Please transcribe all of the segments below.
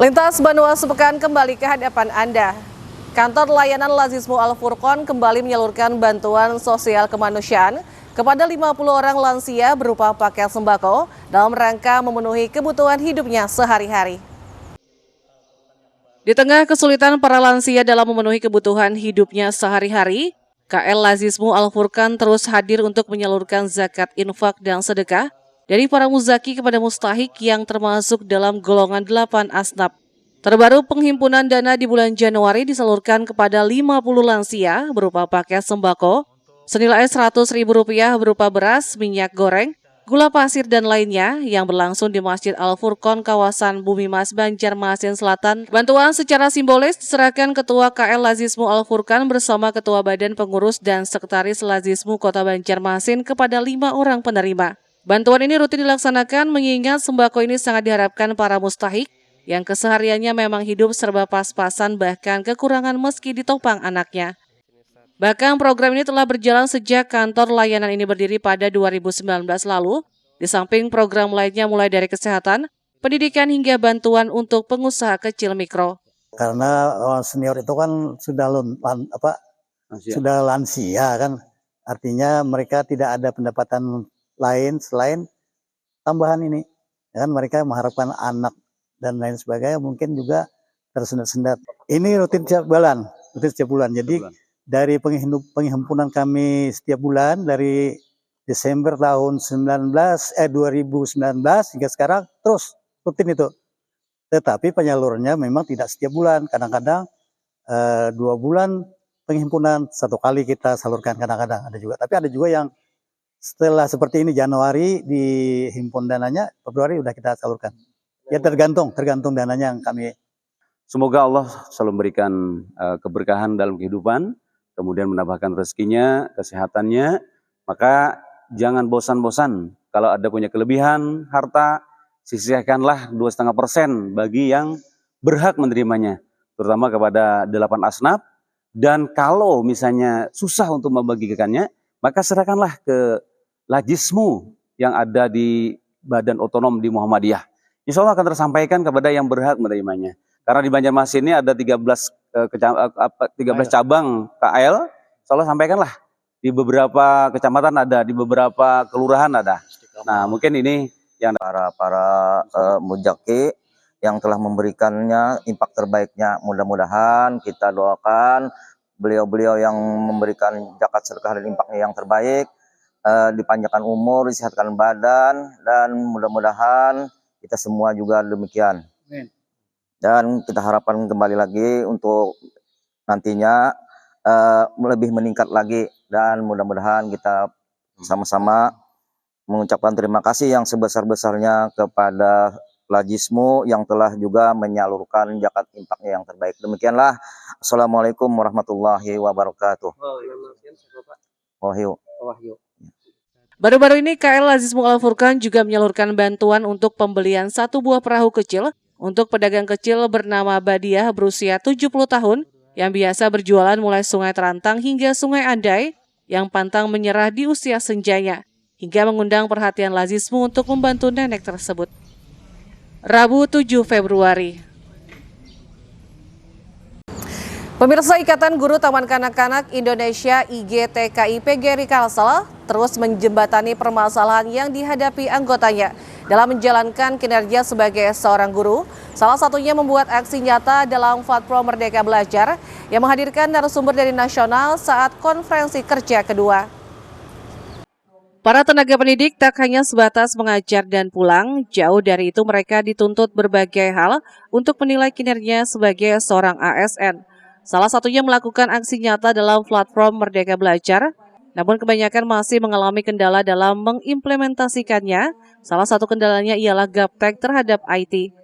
Lintas Banua sepekan kembali ke hadapan Anda. Kantor layanan Lazismu Al-Furqon kembali menyalurkan bantuan sosial kemanusiaan kepada 50 orang lansia berupa paket sembako dalam rangka memenuhi kebutuhan hidupnya sehari-hari. Di tengah kesulitan para lansia dalam memenuhi kebutuhan hidupnya sehari-hari, KL Lazismu Al-Furqon terus hadir untuk menyalurkan zakat infak dan sedekah dari para muzaki kepada mustahik yang termasuk dalam golongan 8 asnaf. Terbaru penghimpunan dana di bulan Januari disalurkan kepada 50 lansia berupa paket sembako senilai Rp100.000 berupa beras, minyak goreng, gula pasir dan lainnya yang berlangsung di Masjid Al-Furqon kawasan Bumi Mas Banjarmasin Selatan. Bantuan secara simbolis diserahkan Ketua KL Lazismu Al-Furqon bersama Ketua Badan Pengurus dan Sekretaris Lazismu Kota Banjarmasin kepada 5 orang penerima. Bantuan ini rutin dilaksanakan mengingat sembako ini sangat diharapkan para mustahik yang kesehariannya memang hidup serba pas-pasan bahkan kekurangan meski ditopang anaknya. Bahkan program ini telah berjalan sejak kantor layanan ini berdiri pada 2019 lalu, di samping program lainnya mulai dari kesehatan, pendidikan hingga bantuan untuk pengusaha kecil mikro. Karena orang senior itu kan sudah lansia kan, artinya mereka tidak ada pendapatan lain selain tambahan ini. Dan mereka mengharapkan anak dan lain sebagainya mungkin juga tersendat-sendat. Ini rutin setiap bulan. Jadi dari penghimpunan kami setiap bulan dari Desember tahun 2019 hingga sekarang terus rutin itu. Tetapi penyalurannya memang tidak setiap bulan. Kadang-kadang 2 bulan penghimpunan, 1 kali kita salurkan kadang-kadang ada juga. Tapi ada juga yang setelah seperti ini Januari dihimpun dananya, Februari udah kita salurkan. Ya tergantung dananya yang kami. Semoga Allah selalu memberikan keberkahan dalam kehidupan, kemudian menambahkan rezekinya, kesehatannya. Maka jangan bosan-bosan kalau ada punya kelebihan harta, sisihkanlah 2,5% bagi yang berhak menerimanya, terutama kepada 8 asnaf. Dan kalau misalnya susah untuk membagikannya, maka serahkanlah ke Lazismu yang ada di Badan Otonom di Muhammadiyah. Insya Allah akan tersampaikan kepada yang berhak menerimanya. Karena di Banjarmasin ini ada 13 cabang KL, insya Allah sampaikanlah. Di beberapa kecamatan ada, di beberapa kelurahan ada. Nah mungkin ini yang para muzaki yang telah memberikannya impak terbaiknya. Mudah-mudahan kita doakan beliau-beliau yang memberikan zakat sedekah dan impaknya yang terbaik, dipanjangkan umur, disehatkan badan, dan mudah-mudahan kita semua juga demikian. Dan kita harapkan kembali lagi untuk nantinya lebih meningkat lagi, dan mudah-mudahan kita sama-sama mengucapkan terima kasih yang sebesar-besarnya kepada Lazismu yang telah juga menyalurkan zakat impaknya yang terbaik. Demikianlah. Assalamualaikum warahmatullahi wabarakatuh. Wahyu. Baru-baru ini KL Lazismu Al-Furqon juga menyalurkan bantuan untuk pembelian 1 buah perahu kecil untuk pedagang kecil bernama Badiah berusia 70 tahun yang biasa berjualan mulai Sungai Terantang hingga Sungai Andai yang pantang menyerah di usia senjanya, hingga mengundang perhatian Lazismu untuk membantu nenek tersebut. Rabu 7 Februari. Pemirsa, Ikatan Guru Taman Kanak-Kanak Indonesia IGTKI PGRI Kalsel terus menjembatani permasalahan yang dihadapi anggotanya dalam menjalankan kinerja sebagai seorang guru. Salah satunya membuat aksi nyata dalam Platform Merdeka Belajar yang menghadirkan narasumber dari nasional saat konferensi kerja kedua. Para tenaga pendidik tak hanya sebatas mengajar dan pulang, jauh dari itu mereka dituntut berbagai hal untuk menilai kinerja sebagai seorang ASN. Salah satunya melakukan aksi nyata dalam Platform Merdeka Belajar, namun kebanyakan masih mengalami kendala dalam mengimplementasikannya. Salah satu kendalanya ialah gaptek terhadap IT.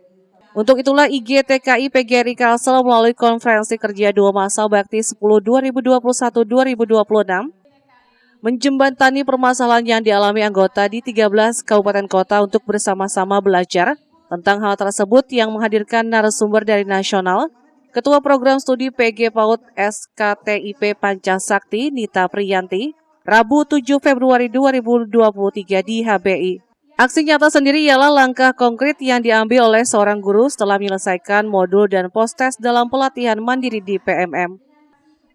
Untuk itulah IGTKI PGRI Kalsel melalui konferensi kerja 2 masa bakti 10 2021-2026 menjembatani permasalahan yang dialami anggota di 13 kabupaten kota untuk bersama-sama belajar tentang hal tersebut yang menghadirkan narasumber dari nasional, Ketua Program Studi PG PAUD SKTIP Pancasakti Nita Priyanti, Rabu 7 Februari 2023 di HBI. Aksi nyata sendiri ialah langkah konkret yang diambil oleh seorang guru setelah menyelesaikan modul dan post-test dalam pelatihan mandiri di PMM.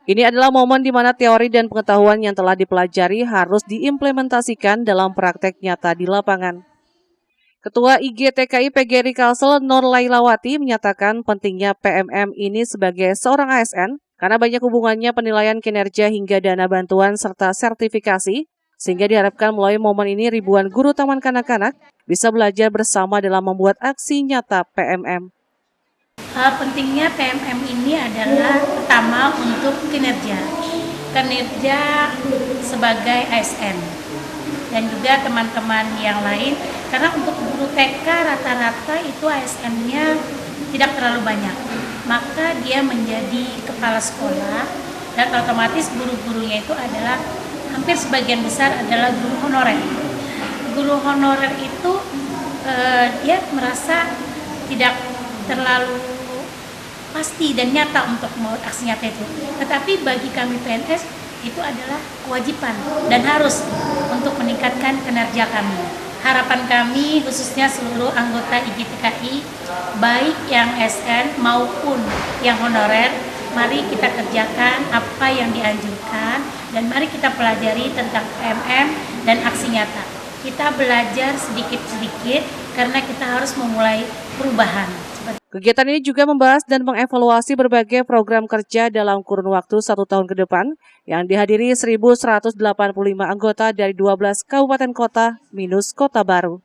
Ini adalah momen di mana teori dan pengetahuan yang telah dipelajari harus diimplementasikan dalam praktek nyata di lapangan. Ketua IGTKI PGRI Kalsel Nur Lailawati menyatakan pentingnya PMM ini sebagai seorang ASN karena banyak hubungannya penilaian kinerja hingga dana bantuan serta sertifikasi, sehingga diharapkan melalui momen ini ribuan guru taman kanak-kanak bisa belajar bersama dalam membuat aksi nyata PMM. Pentingnya PMM ini adalah pertama untuk kinerja sebagai ASN dan juga teman-teman yang lain, karena untuk guru TK rata-rata itu ASN-nya tidak terlalu banyak, maka dia menjadi kepala sekolah dan otomatis guru-gurunya itu adalah hampir sebagian besar adalah guru honorer. Guru honorer itu dia merasa tidak terlalu pasti dan nyata untuk membuat aksi nyata itu. Tetapi bagi kami PNS itu adalah kewajiban dan harus untuk meningkatkan kinerja kami. Harapan kami khususnya seluruh anggota IGTKI, baik yang SN maupun yang honorer, mari kita kerjakan apa yang dianjurkan dan mari kita pelajari tentang PMM dan aksi nyata. Kita belajar sedikit-sedikit karena kita harus memulai perubahan. Kegiatan ini juga membahas dan mengevaluasi berbagai program kerja dalam kurun waktu 1 tahun ke depan yang dihadiri 1.185 anggota dari 12 kabupaten kota minus Kota Baru.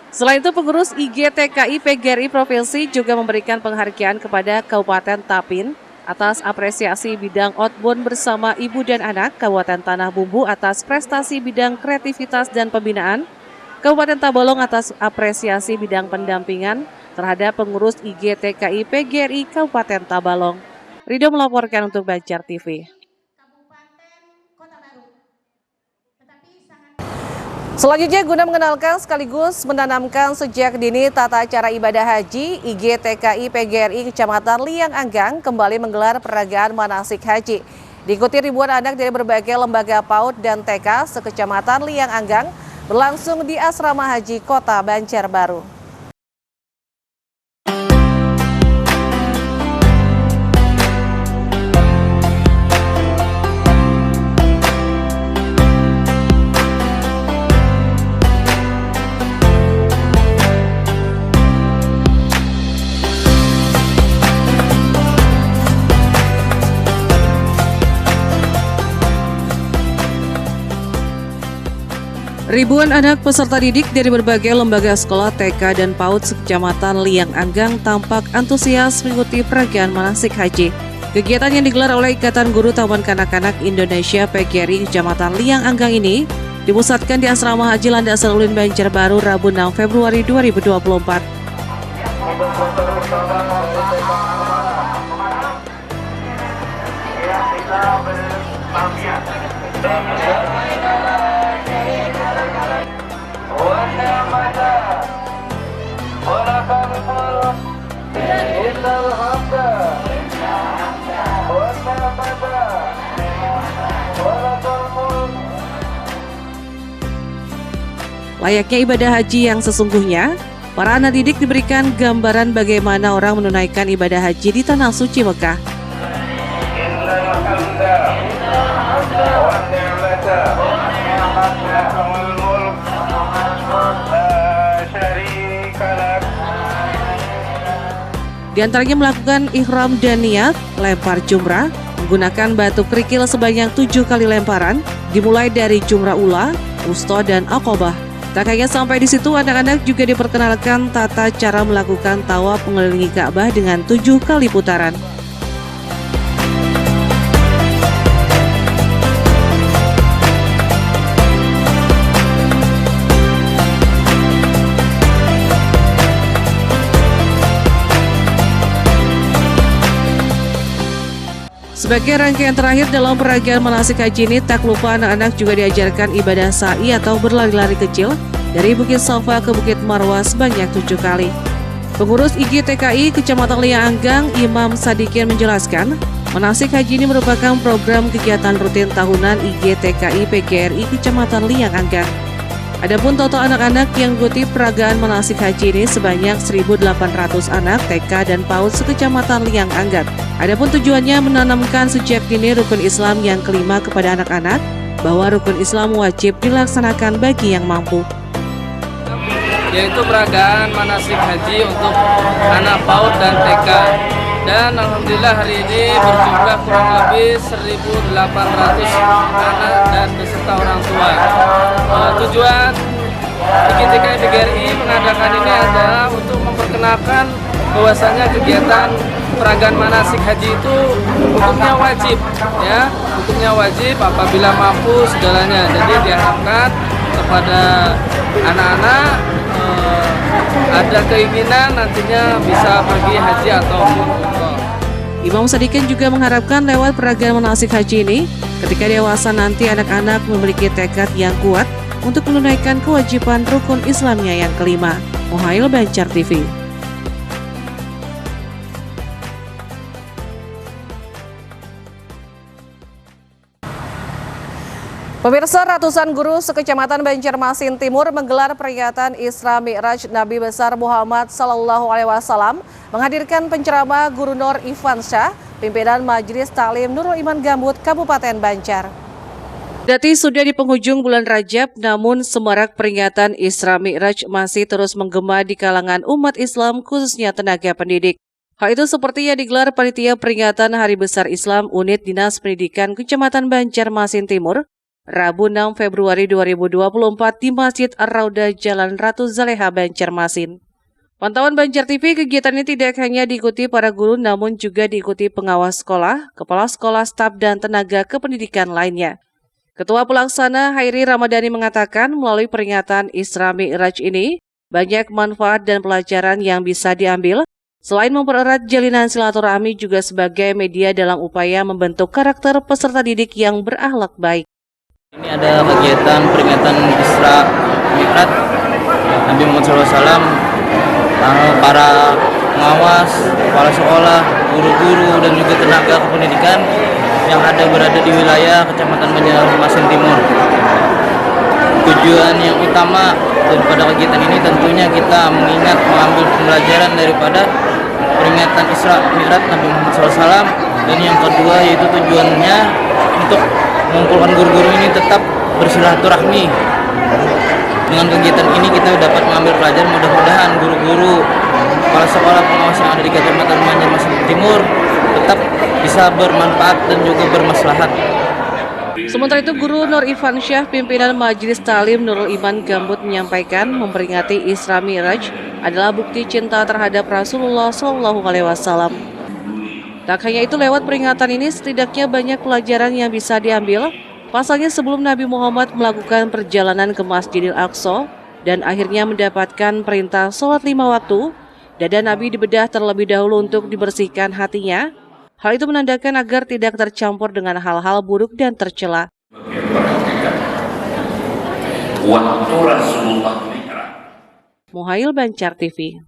Selain itu, pengurus IGTKI PGRI Provinsi juga memberikan penghargaan kepada Kabupaten Tapin atas apresiasi bidang outbound bersama ibu dan anak, Kabupaten Tanah Bumbu atas prestasi bidang kreativitas dan pembinaan, Kabupaten Tabalong atas apresiasi bidang pendampingan terhadap pengurus IGTKI PGRI Kabupaten Tabalong. Rido melaporkan untuk Banjar TV. Selanjutnya, guna mengenalkan sekaligus menanamkan sejak dini tata cara ibadah haji, IGTKI PGRI Kecamatan Liang Anggang kembali menggelar peragaan manasik haji. Diikuti ribuan anak dari berbagai lembaga PAUD dan TK sekecamatan Liang Anggang berlangsung di Asrama Haji Kota Banjarbaru. Ribuan anak peserta didik dari berbagai lembaga sekolah TK dan PAUD sekecamatan Liang Anggang tampak antusias mengikuti peragaan manasik haji. Kegiatan yang digelar oleh Ikatan Guru Taman Kanak-Kanak Indonesia PGRI Kecamatan Liang Anggang ini dipusatkan di Asrama Haji Landasan Ulin Banjarbaru Rabu 6 Februari 2024. Layaknya ibadah haji yang sesungguhnya, para anak didik diberikan gambaran bagaimana orang menunaikan ibadah haji di Tanah Suci Mekah. Di antaranya melakukan ihram dan niat, lempar jumrah, menggunakan batu kerikil sebanyak 7 kali lemparan, dimulai dari jumrah ula, wusta, dan aqobah. Tak hanya sampai di situ, anak-anak juga diperkenalkan tata cara melakukan tawaf mengelilingi Ka'bah dengan 7 kali putaran. Sebagai rangkaian terakhir dalam peragaan manasik haji ini, tak lupa anak-anak juga diajarkan ibadah sa'i atau berlari-lari kecil dari Bukit Safa ke Bukit Marwah sebanyak 7 kali. Pengurus IGTKI Kecamatan Liang Anggang, Imam Sadikin menjelaskan, manasik haji ini merupakan program kegiatan rutin tahunan IGTKI PGRI Kecamatan Liang Anggang. Adapun total anak-anak yang mengikuti peragaan manasik haji ini sebanyak 1.800 anak TK dan PAUD sekecamatan Liang Anggat. Adapun tujuannya menanamkan sejak dini rukun Islam yang kelima kepada anak-anak, bahwa rukun Islam wajib dilaksanakan bagi yang mampu. Yaitu peragaan manasik haji untuk anak PAUD dan TK. Dan alhamdulillah hari ini berjumlah kurang lebih 1.800 anak dan beserta orang tua. Tujuan IGTK PGRI mengadakan ini adalah untuk memperkenalkan bahwasanya kegiatan peragaan manasik haji itu hukumnya wajib, ya, hukumnya wajib apabila mampu segalanya. Jadi diharapkan kepada anak-anak ada keinginan nantinya bisa pergi haji atau umroh. Imam Sadikin juga mengharapkan lewat peragaan manasik haji ini, ketika dewasa nanti anak-anak memiliki tekad yang kuat untuk menunaikan kewajiban rukun Islamnya yang kelima. Muhail Banjar TV. Pemirsa, ratusan guru sekecamatan Banjarmasin Timur menggelar peringatan Isra Mi'raj Nabi besar Muhammad SAW menghadirkan penceramah Guru Nur Ifansyah, pimpinan Majelis Taklim Nurul Iman Gambut, Kabupaten Banjar. Dati sudah di penghujung bulan Rajab, namun semarak peringatan Isra Mi'raj masih terus menggema di kalangan umat Islam, khususnya tenaga pendidik. Hal itu seperti yang digelar panitia peringatan Hari Besar Islam Unit Dinas Pendidikan Kecamatan Banjarmasin Timur, Rabu 6 Februari 2024 di Masjid Ar-Raudah Jalan Ratu Zaleha, Banjarmasin. Pantauan Banjar TV, kegiatan ini tidak hanya diikuti para guru namun juga diikuti pengawas sekolah, kepala sekolah, staf, dan tenaga kependidikan lainnya. Ketua Pelaksana Hairi Ramadhani mengatakan melalui peringatan Isra Mi'raj ini banyak manfaat dan pelajaran yang bisa diambil. Selain mempererat jalinan silaturahmi juga sebagai media dalam upaya membentuk karakter peserta didik yang berakhlak baik. Ini ada kegiatan peringatan Isra Mi'raj Nabi Muhammad SAW. Para pengawas, kepala sekolah, guru-guru, dan juga tenaga kependidikan yang berada di wilayah Kecamatan Banjarmasin Timur. Tujuan yang utama daripada kegiatan ini tentunya kita mengambil pembelajaran daripada peringatan Isra Mi'raj Nabi Muhammad SAW, dan yang kedua yaitu tujuannya untuk mengumpulkan guru-guru ini tetap bersilaturahmi. Dengan kegiatan ini kita dapat mengambil pelajaran, mudah-mudahan guru-guru, kepala sekolah, pengawas yang ada di Kecamatan Banjarmasin Timur tetap bisa bermanfaat dan juga bermaslahat. Sementara itu, Guru Nur Ifansyah, pimpinan Majelis Taklim Nurul Iman Gambut menyampaikan memperingati Isra Mi'raj adalah bukti cinta terhadap Rasulullah SAW. Tak hanya itu, lewat peringatan ini setidaknya banyak pelajaran yang bisa diambil. Pasalnya sebelum Nabi Muhammad melakukan perjalanan ke Masjidil Aqsa dan akhirnya mendapatkan perintah sholat 5 waktu, dada Nabi dibedah terlebih dahulu untuk dibersihkan hatinya. Hal itu menandakan agar tidak tercampur dengan hal-hal buruk dan tercela. Waktu Rasulullah Mi'raj. Muhail Banjar TV.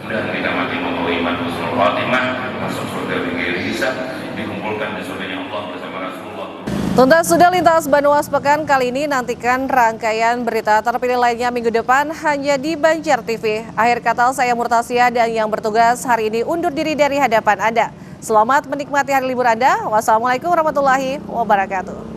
Mudah kita mati membawa iman husnul khatimah, masuk surga bighairi hisab, dikumpulkan di surganya Allah bersama Rasulullah. Tuntas sudah lintas Banuas pekan kali ini, nantikan rangkaian berita terpilih lainnya minggu depan hanya di Banjar TV. Akhir kata, saya Murtasia dan yang bertugas hari ini undur diri dari hadapan Anda. Selamat menikmati hari libur Anda. Wassalamualaikum warahmatullahi wabarakatuh.